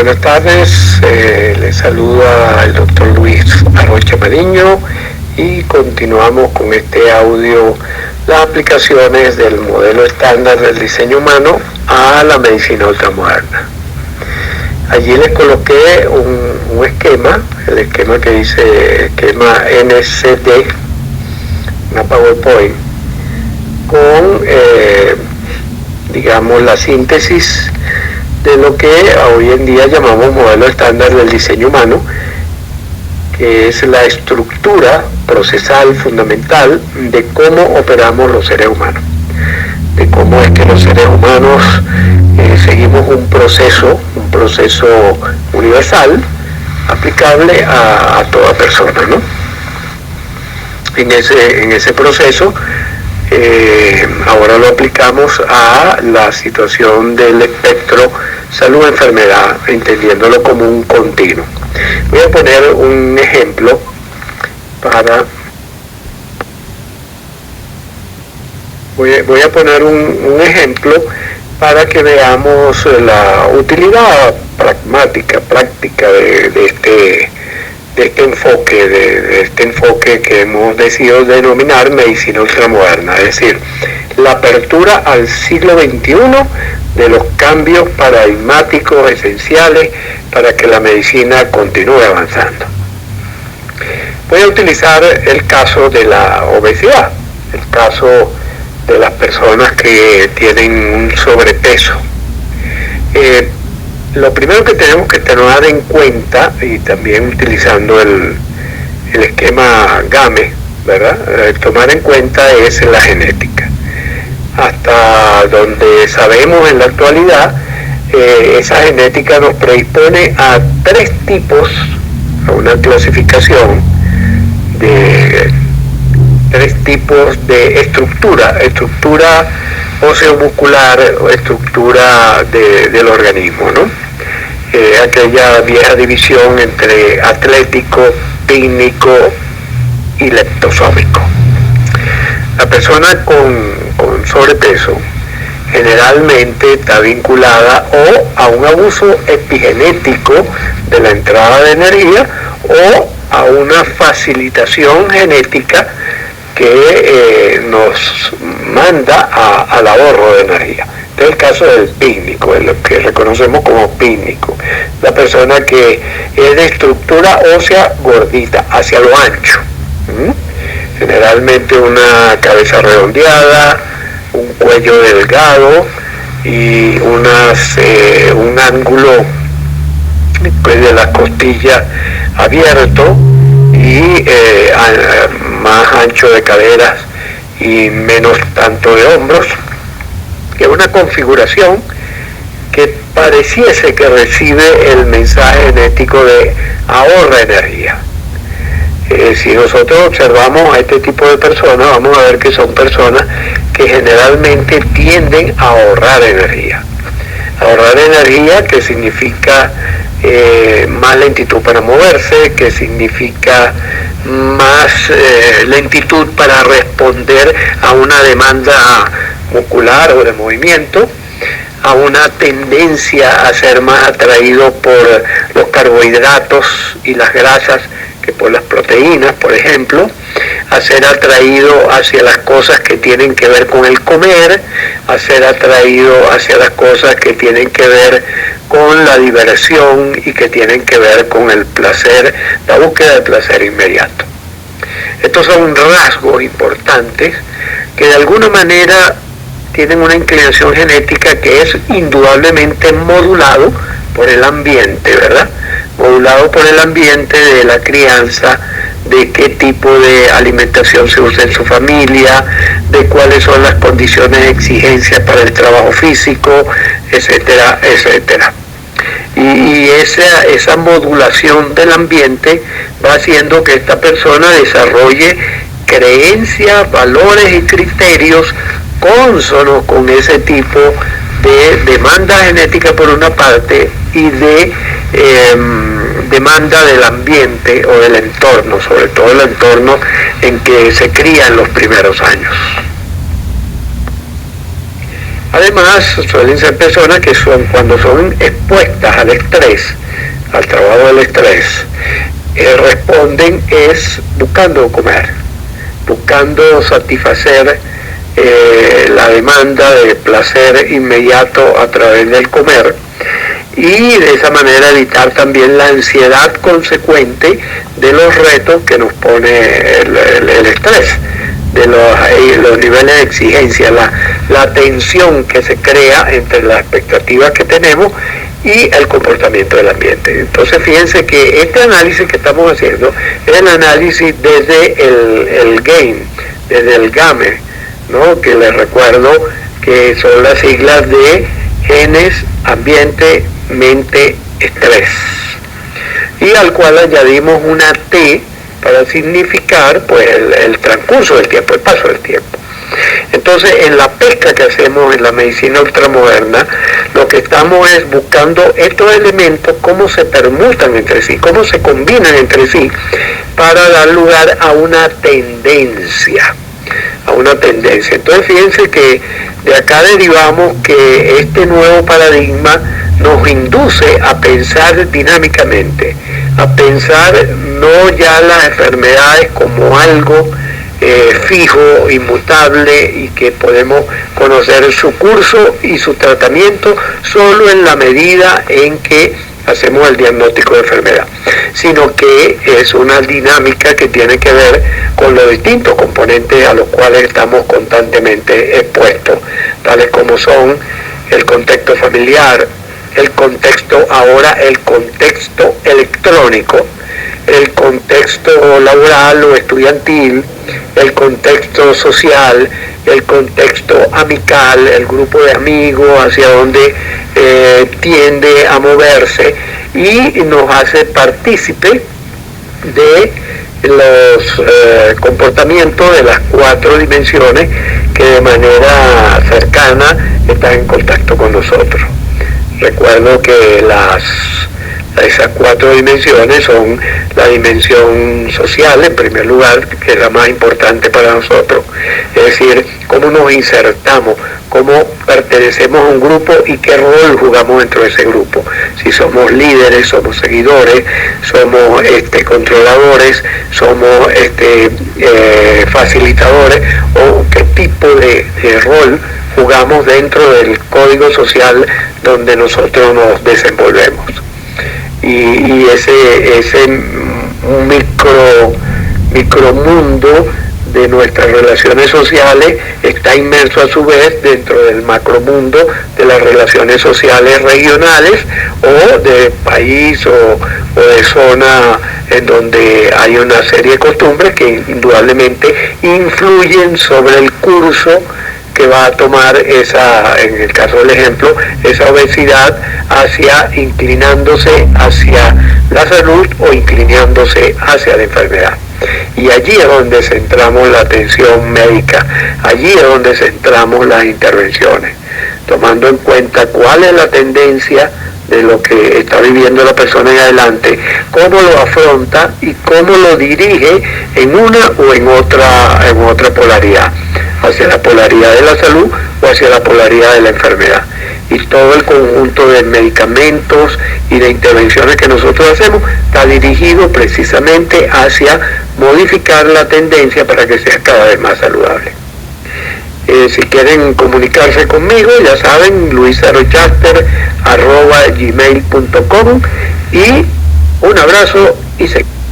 buenas tardes. Les saluda el doctor Luis Arrocha Mariño y continuamos con este audio, las aplicaciones del modelo estándar del diseño humano a la medicina ultramoderna. Allí les coloqué un esquema, el esquema que dice esquema NCD, una PowerPoint, con digamos la síntesis de lo que hoy en día llamamos modelo estándar del diseño humano, que es la estructura procesal fundamental de cómo operamos los seres humanos, de cómo es que los seres humanos seguimos un proceso universal aplicable a toda persona, ¿no? En ese proceso ahora lo aplicamos a la situación del espectro salud-enfermedad, entendiéndolo como un continuo. Voy a poner un ejemplo voy a poner un ejemplo para que veamos la utilidad pragmática, práctica de este enfoque que hemos decidido denominar medicina ultramoderna, es decir, la apertura al siglo XXI de los cambios paradigmáticos esenciales para que la medicina continúe avanzando. Voy a utilizar el caso de la obesidad, el caso de las personas que tienen un sobrepeso. Lo primero que tenemos que tener en cuenta, y también utilizando el esquema GAME, ¿verdad? Tomar en cuenta es la genética. Hasta donde sabemos en la actualidad, esa genética nos predispone a tres tipos, a una clasificación de tres tipos de estructura óseo-muscular o estructura del organismo, ¿no? Aquella vieja división entre atlético, pícnico y leptosómico. La persona con sobrepeso generalmente está vinculada o a un abuso epigenético de la entrada de energía o a una facilitación genética que nos manda al ahorro de energía. Este es el caso del pícnico, es lo que reconocemos como pícnico, la persona que es de estructura ósea gordita, hacia lo ancho, generalmente una cabeza redondeada, un cuello delgado y un ángulo de las costillas abierto y más ancho de caderas y menos tanto de hombros, que es una configuración que pareciese que recibe el mensaje genético de ahorra energía. Si nosotros observamos a este tipo de personas, vamos a ver que son personas que generalmente tienden a ahorrar energía. Ahorrar energía, que significa más lentitud para moverse, que significa más lentitud para responder a una demanda muscular o de movimiento, a una tendencia a ser más atraído por los carbohidratos y las grasas que por las proteínas, por ejemplo, a ser atraído hacia las cosas que tienen que ver con el comer, a ser atraído hacia las cosas que tienen que ver con la diversión y que tienen que ver con el placer, la búsqueda del placer inmediato. Estos son rasgos importantes que de alguna manera tienen una inclinación genética que es indudablemente modulado por el ambiente, ¿verdad? Modulado por el ambiente de la crianza, de qué tipo de alimentación se usa en su familia, de cuáles son las condiciones de exigencia para el trabajo físico, etcétera, etcétera. Y esa modulación del ambiente va haciendo que esta persona desarrolle creencias, valores y criterios cónsonos con ese tipo de demanda genética por una parte y de demanda del ambiente o del entorno, sobre todo el entorno en que se cría en los primeros años. Además, suelen ser personas que cuando son expuestas al estrés, al trabajo del estrés, responden es buscando comer, buscando satisfacer la demanda de placer inmediato a través del comer, y de esa manera evitar también la ansiedad consecuente de los retos que nos pone el estrés, de los niveles de exigencia, la tensión que se crea entre las expectativas que tenemos y el comportamiento del ambiente. Entonces fíjense que este análisis que estamos haciendo es el análisis desde el GAME, desde el GAME, ¿no? Que les recuerdo que son las siglas de genes, ambiente, mente, estrés, y al cual añadimos una T para significar pues el transcurso del tiempo, el paso del tiempo. Entonces, en la pesca que hacemos en la medicina ultramoderna, lo que estamos es buscando estos elementos, cómo se permutan entre sí, cómo se combinan entre sí, para dar lugar a una tendencia. Entonces, fíjense que de acá derivamos que este nuevo paradigma nos induce a pensar dinámicamente, a pensar no ya las enfermedades como algo fijo, inmutable, y que podemos conocer su curso y su tratamiento solo en la medida en que hacemos el diagnóstico de enfermedad, sino que es una dinámica que tiene que ver con los distintos componentes a los cuales estamos constantemente expuestos, tales como son el contexto familiar, el contexto electrónico, el contexto laboral o estudiantil, el contexto social, el contexto amical, el grupo de amigos hacia donde tiende a moverse, y nos hace partícipe de los comportamientos de las 4 dimensiones que de manera cercana están en contacto con nosotros. Recuerdo que esas 4 dimensiones son la dimensión social, en primer lugar, que es la más importante para nosotros, es decir, cómo nos insertamos, cómo pertenecemos a un grupo y qué rol jugamos dentro de ese grupo. Si somos líderes, somos seguidores, somos controladores, somos facilitadores, o qué tipo de rol jugamos dentro del código social donde nosotros nos desenvolvemos. Y ese micromundo de nuestras relaciones sociales está inmerso a su vez dentro del macromundo de las relaciones sociales regionales, o de país o de zona en donde hay una serie de costumbres que indudablemente influyen sobre el curso que va a tomar en el caso del ejemplo, esa obesidad inclinándose hacia la salud o inclinándose hacia la enfermedad. Y allí es donde centramos la atención médica, allí es donde centramos las intervenciones, tomando en cuenta cuál es la tendencia de lo que está viviendo la persona en adelante, cómo lo afronta y cómo lo dirige en una o en otra polaridad, hacia la polaridad de la salud o hacia la polaridad de la enfermedad. Y todo el conjunto de medicamentos y de intervenciones que nosotros hacemos está dirigido precisamente hacia modificar la tendencia para que sea cada vez más saludable. Si quieren comunicarse conmigo, ya saben, luisarochaster@gmail.com, y un abrazo y seguimos.